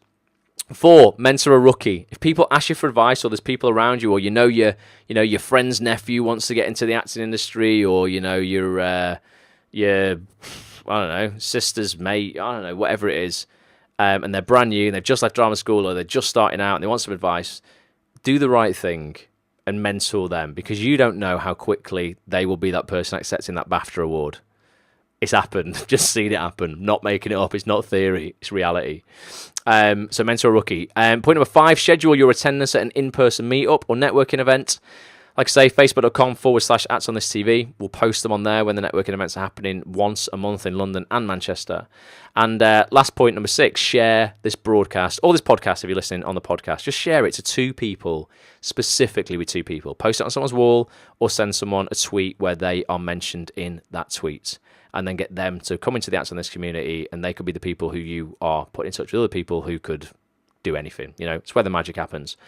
4, mentor a rookie. If people ask you for advice, or there's people around you, or your friend's nephew wants to get into the acting industry, or your I don't know, sister's mate, I don't know, whatever it is, and they're brand new and they've just left drama school, or they're just starting out and they want some advice, do the right thing and mentor them, because you don't know how quickly they will be that person accepting that BAFTA award. It's happened. Just seen it happen. Not making it up. It's not theory. It's reality. So mentor a rookie. Point number 5, schedule your attendance at an in-person meetup or networking event. Like I say, facebook.com/@onthisTV. We'll post them on there when the networking events are happening once a month in London and Manchester. And last point, number 6, share this broadcast, or this podcast if you're listening on the podcast. Just share it to 2 people, specifically with 2 people. Post it on someone's wall, or send someone a tweet where they are mentioned in that tweet. And then get them to come into the Acts on This community, and they could be the people who you are put in touch with other people who could do anything. It's where the magic happens.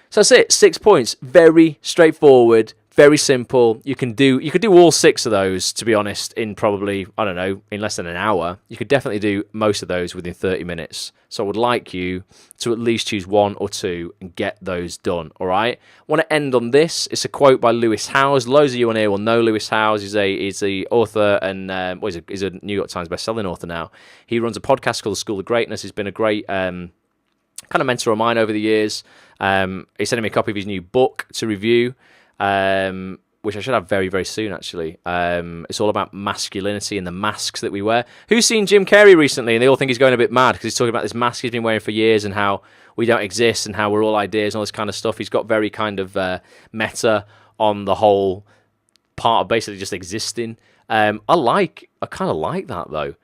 So that's it. 6 points. Very straightforward. Very simple. You could do all 6 of those, to be honest, in probably, I don't know, in less than an hour. You could definitely do most of those within 30 minutes. So I would like you to at least choose 1 or 2 and get those done, all right? I want to end on this. It's a quote by Lewis Howes. Loads of you on here will know Lewis Howes. He's the author and he's a New York Times bestselling author now. He runs a podcast called The School of Greatness. He's been a great kind of mentor of mine over the years. He's sending me a copy of his new book to review. Which I should have very, very soon, actually. It's all about masculinity and the masks that we wear. Who's seen Jim Carrey recently? And they all think he's going a bit mad because he's talking about this mask he's been wearing for years and how we don't exist and how we're all ideas and all this kind of stuff. He's got very kind of meta on the whole part of basically just existing. I kind of like that, though.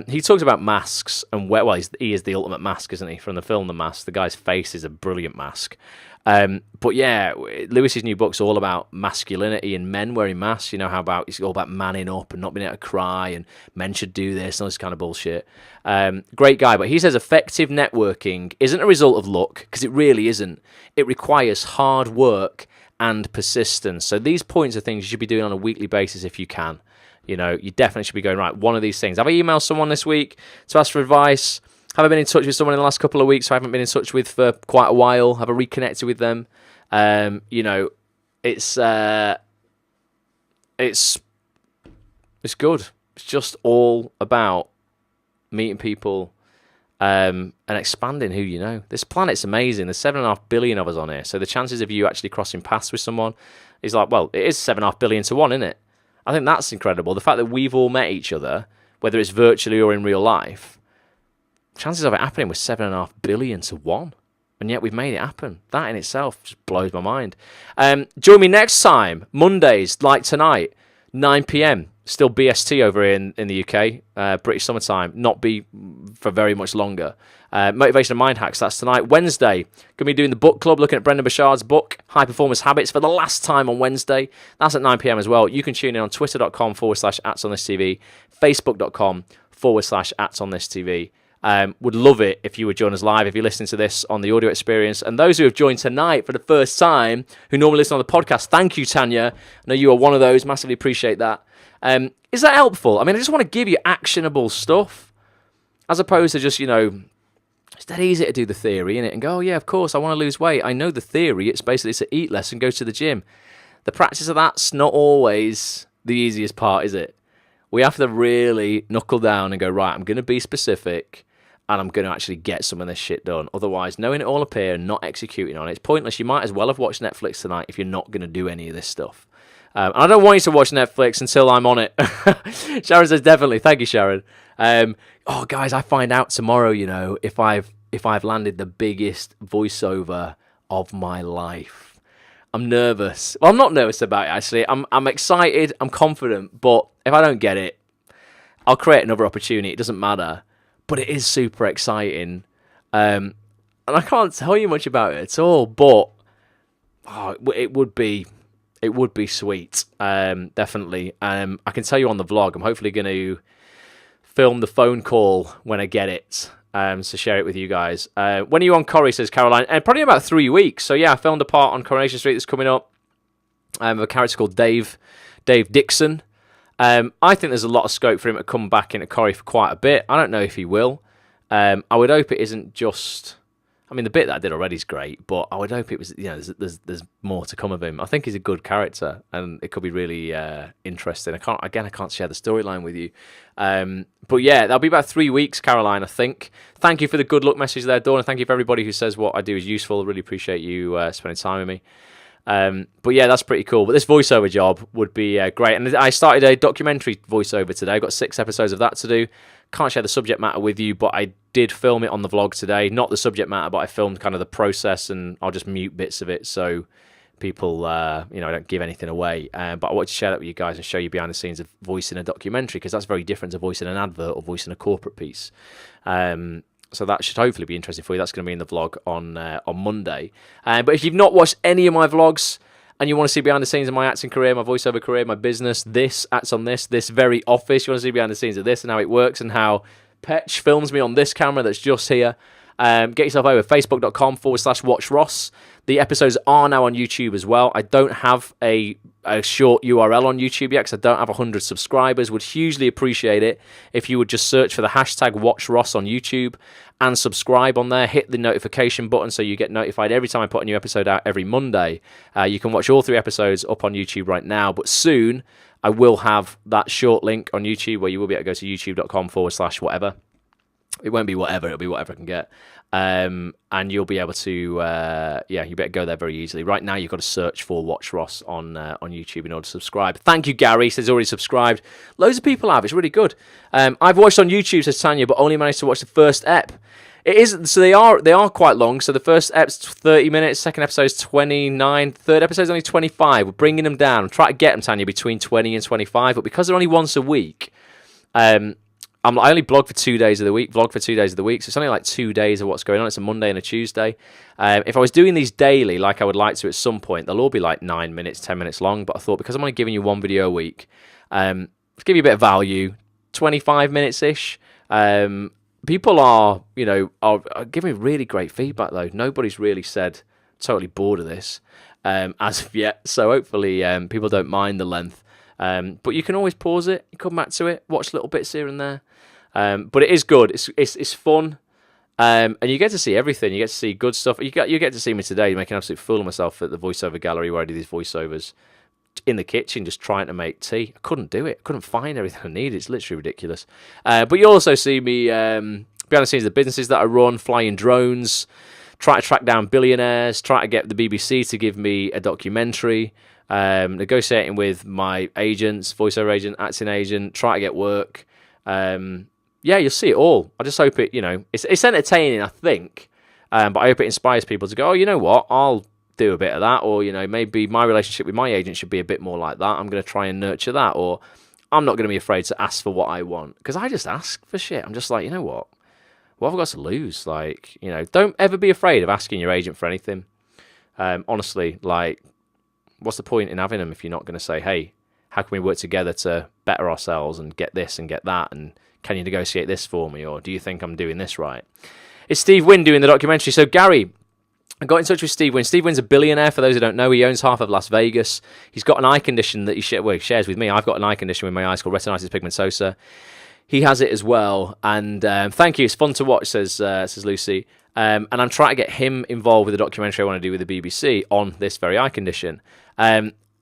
He talks about masks and he is the ultimate mask, isn't he? From the film The Mask, the guy's face is a brilliant mask. But yeah, Lewis's new book's all about masculinity and men wearing masks. You know it's all about manning up and not being able to cry and men should do this and all this kind of bullshit. Great guy, but he says effective networking isn't a result of luck, because it really isn't. It requires hard work and persistence. So these points are things you should be doing on a weekly basis if you can. You definitely should be going, right, one of these things. Have I emailed someone this week to ask for advice? Have I been in touch with someone in the last couple of weeks who I haven't been in touch with for quite a while? Have I reconnected with them? It's good. It's just all about meeting people and expanding who you know. This planet's amazing. There's 7.5 billion of us on here. So the chances of you actually crossing paths with someone is like, well, it is 7.5 billion to 1, isn't it? I think that's incredible. The fact that we've all met each other, whether it's virtually or in real life, chances of it happening was 7.5 billion to 1. And yet we've made it happen. That in itself just blows my mind. Join me next time, Mondays, like tonight, 9 p.m. Still BST over here in the UK, British summertime, not be for very much longer. Motivation and Mind Hacks, that's tonight. Wednesday, going to be doing the book club, looking at Brendan Burchard's book, High Performance Habits, for the last time on Wednesday. That's at 9 p.m. as well. You can tune in on twitter.com/@onthistv, facebook.com/@onthistv. Would love it if you would join us live, if you're listening to this on the audio experience. And those who have joined tonight for the first time, who normally listen on the podcast, thank you, Tanya. I know you are one of those. Massively appreciate that. Is that helpful? I mean, I just want to give you actionable stuff, as opposed to just, it's dead easy to do the theory, innit? And go, oh, yeah, of course, I want to lose weight. I know the theory. It's to eat less and go to the gym. The practice of that's not always the easiest part, is it? We have to really knuckle down and go, right, I'm going to be specific and I'm going to actually get some of this shit done. Otherwise, knowing it all up here and not executing on it, it's pointless. You might as well have watched Netflix tonight if you're not going to do any of this stuff. I don't want you to watch Netflix until I'm on it. Sharon says definitely. Thank you, Sharon. Guys, I find out tomorrow, if I've landed the biggest voiceover of my life. I'm nervous. Well, I'm not nervous about it, actually. I'm excited. I'm confident. But if I don't get it, I'll create another opportunity. It doesn't matter. But it is super exciting. And I can't tell you much about it at all. But it would be sweet. Definitely. I can tell you on the vlog. I'm hopefully going to film the phone call when I get it. So share it with you guys. When are you on Corrie, says Caroline? Probably about 3 weeks. So yeah, I filmed a part on Coronation Street that's coming up. Of a character called Dave Dixon. I think there's a lot of scope for him to come back into Corrie for quite a bit. I don't know if he will. I would hope it isn't just... I mean, the bit that I did already is great, but I would hope it was, there's more to come of him. I think he's a good character, and it could be really interesting. I can't share the storyline with you. But yeah, that'll be about 3 weeks, Caroline, I think. Thank you for the good luck message there, Dawn, and thank you for everybody who says what I do is useful. I really appreciate you spending time with me. But yeah, that's pretty cool. But this voiceover job would be great. And I started a documentary voiceover today. I've got 6 episodes of that to do. Can't share the subject matter with you, but I did film it on the vlog today. Not the subject matter, but I filmed kind of the process, and I'll just mute bits of it so people, don't give anything away. But I wanted to share that with you guys and show you behind the scenes of voicing a documentary, because that's very different to voicing an advert or voicing a corporate piece. So that should hopefully be interesting for you. That's going to be in the vlog on Monday. But if you've not watched any of my vlogs and you want to see behind the scenes of my acting career, my voiceover career, my business, this very office, you want to see behind the scenes of this and how it works and how Petch films me on this camera that's just here, get yourself over facebook.com/watchross. The episodes are now on YouTube as well. I don't have a short URL on YouTube yet because I don't have 100 subscribers. Would hugely appreciate it if you would just search for the hashtag WatchRoss on YouTube and subscribe on there. Hit the notification button so you get notified every time I put a new episode out every Monday. You can watch all 3 episodes up on YouTube right now, but soon I will have that short link on YouTube where you will be able to go to youtube.com/whatever. It won't be whatever, it'll be whatever I can get. And you'll be able to, you better go there very easily. Right now, you've got to search for Watch Ross on YouTube in order to subscribe. Thank you, Gary. He says he's already subscribed. Loads of people have. It's really good. I've watched on YouTube, says Tanya, but only managed to watch the first ep. It is, so they are quite long. So the first ep's 30 minutes, second episode's 29, third episode's only 25. We're bringing them down. I'm trying to get them, Tanya, between 20 and 25, but because they're only once a week, I only vlog for 2 days of the week, so it's only like 2 days of what's going on. It's a Monday and a Tuesday. If I was doing these daily, like I would like to at some point, they'll all be like 9 minutes, 10 minutes long, but I thought because I'm only giving you one video a week, to give you a bit of value, 25 minutes-ish. People are giving me really great feedback, though. Nobody's really said totally bored of this as of yet, so hopefully people don't mind the length. But you can always pause it, you come back to it, watch little bits here and there. But it is good. It's fun, and you get to see everything. You get to see good stuff. You get to see me today making an absolute fool of myself at the voiceover gallery where I do these voiceovers in the kitchen, just trying to make tea. I couldn't do it. I couldn't find everything I needed. It's literally ridiculous. But you also see me behind the scenes of the businesses that I run, flying drones, try to track down billionaires, try to get the BBC to give me a documentary. Negotiating with my agents, voiceover agent, acting agent, try to get work. You'll see it all. I just hope it, it's entertaining, I think. But I hope it inspires people to go, oh, you know what, I'll do a bit of that. Or, maybe my relationship with my agent should be a bit more like that. I'm going to try and nurture that. Or I'm not going to be afraid to ask for what I want. Because I just ask for shit. I'm just like, you know what? What have I got to lose? Like, don't ever be afraid of asking your agent for anything. Honestly, like, what's the point in having them if you're not going to say, hey, how can we work together to better ourselves and get this and get that? And can you negotiate this for me? Or do you think I'm doing this right? It's Steve Wynn doing the documentary. So, Gary, I got in touch with Steve Wynn. Steve Wynn's a billionaire, for those who don't know. He owns half of Las Vegas. He's got an eye condition that he shares with me. I've got an eye condition with my eyes called retinitis pigmentosa. He has it as well. And thank you. It's fun to watch, says Lucy. And I'm trying to get him involved with the documentary I want to do with the BBC on this very eye condition.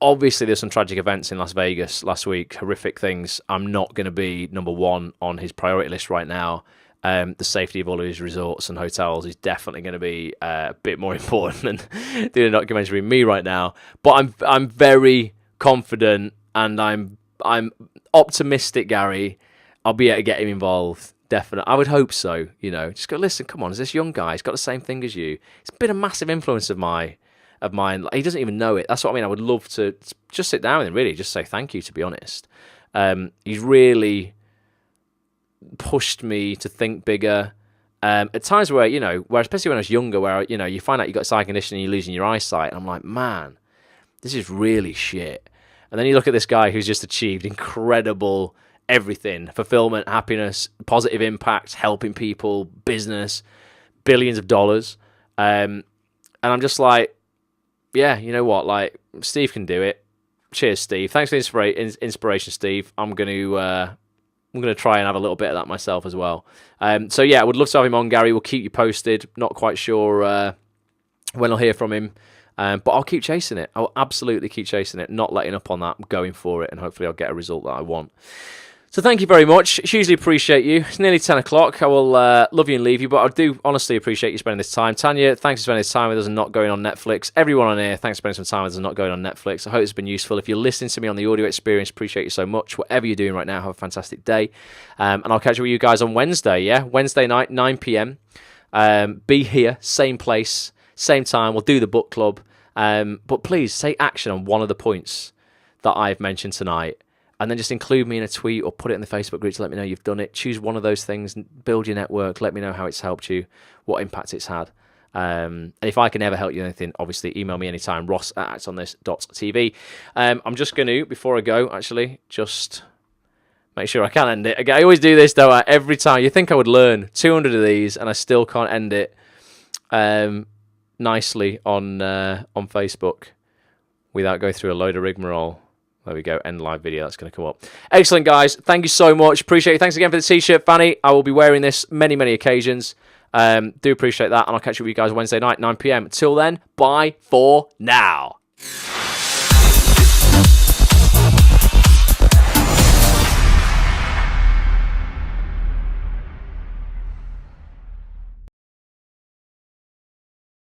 Obviously, there's some tragic events in Las Vegas last week, horrific things. I'm not going to be number one on his priority list right now. The safety of all of his resorts and hotels is definitely going to be a bit more important than doing a documentary with me right now. But I'm very confident and I'm optimistic, Gary. I'll be able to get him involved. Definitely. I would hope so, Just go, listen, come on, is this young guy? He's got the same thing as you. He's been a massive influence of mine. He doesn't even know it. That's what I mean. I would love to just sit down with him, really, just say thank you, to be honest. He's really pushed me to think bigger. At times where, especially when I was younger, where, you find out you got this eye condition and you're losing your eyesight. And I'm like, man, this is really shit. And then you look at this guy who's just achieved incredible everything: fulfillment, happiness, positive impact, helping people, business, billions of dollars. And I'm just like, yeah, you know what? Like, Steve can do it. Cheers, Steve. Thanks for the inspiration, Steve. I'm going to try and have a little bit of that myself as well. So yeah, I would love to have him on, Gary. We'll keep you posted. Not quite sure when I'll hear from him, but I'll keep chasing it. I'll absolutely keep chasing it, not letting up on that, going for it, and hopefully I'll get a result that I want. So thank you very much. Hugely appreciate you. It's nearly 10 o'clock. I will love you and leave you, but I do honestly appreciate you spending this time. Tanya, thanks for spending this time with us and not going on Netflix. Everyone on here, thanks for spending some time with us and not going on Netflix. I hope it's been useful. If you're listening to me on the audio experience, appreciate you so much. Whatever you're doing right now, have a fantastic day. And I'll catch up with you guys on Wednesday, yeah? Wednesday night, 9 p.m. Be here, same place, same time. We'll do the book club. But please, take action on one of the points that I've mentioned tonight. And then just include me in a tweet or put it in the Facebook group to let me know you've done it. Choose one of those things, build your network, let me know how it's helped you, what impact it's had. And if I can ever help you with anything, obviously email me anytime, ross@actonthis.tv. I'm just going to, before I go, actually, just make sure I can end it. I always do this, though, every time. You think I would learn 200 of these, and I still can't end it. nicely on Facebook without going through a load of rigmarole. There we go, end live video, that's going to come up. Excellent, guys. Thank you so much. Appreciate it. Thanks again for the t-shirt, Fanny. I will be wearing this many, many occasions. Do appreciate that, and I'll catch up with you guys Wednesday night, 9 p.m. Till then, bye for now.